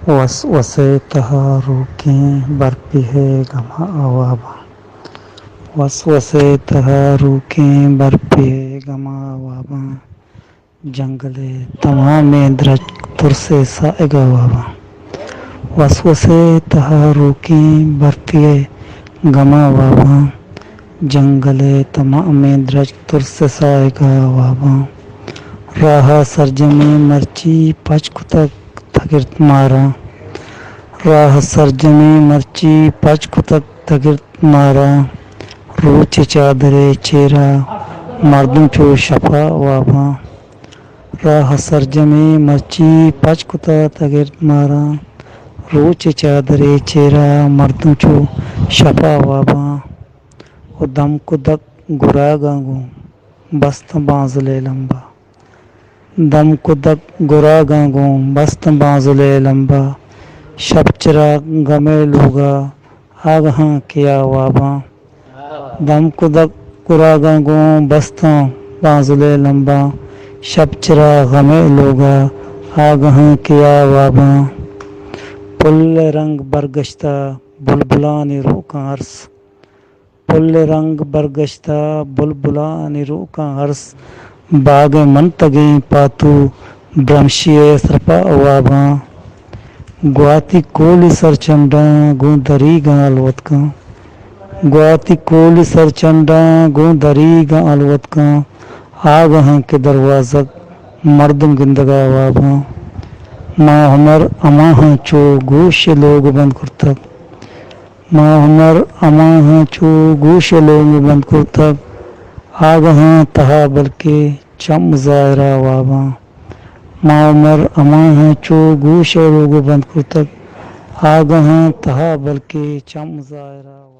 وسوسه تحاروکیں برپی ہے گما آوابا وسوسه تحاروکیں برپی ہے گما آوابا جنگل تمام درج ترسے سائے گوابا وسوسه تحاروکیں برپی ہے گما آوابا جنگل تمام درج ترسے سائے گوابا راہ سرجمی مرچی پچ کتک تگرت مارا راہ سرجمی مرچی پچ کتک تگرت مارا روچ چادر چیرا مردم چو شفا وابا راہ سرجمی مرچی پچ کتک تگرت مارا روچ چادر چیرا مردم چو شفا وابا و دم کدک گرا گانگو بست بانزل لمبا دم کدک گرا گانگو بست بانزل لمبا شب چراغ گمے لوگا آگہاں کیا وابا دم کدک گرا گانگو بست بانزل لمبا شب چراغ غمے لوگا آگہاں کیا وابا پل رنگ برگشتہ بلبلان روکاں عرص پل رنگ برگشتہ بلبلان روکاں عرص باغ منتگیں پاتو برمشی سرپا وابا گواتی کولی سرچنڈاں گوں دری گاں الوت کاں گواتی کولی سرچنڈاں گوں دری گاں الوت کاں آگہاں کے دروازک مردم گندگا وابا ماں ہنر اماں ہاں چو گوش لوگ بند کرتک ماں ہنر اماں ہاں چو گوش لوگ بند کرتک آگہاں تہا بلکہ چم ظاہرہ وابا ماں ہنر اماں ہاں چو گوش لوگ بند کرتک آگہاں تہا بلکہ چم ظاہرہ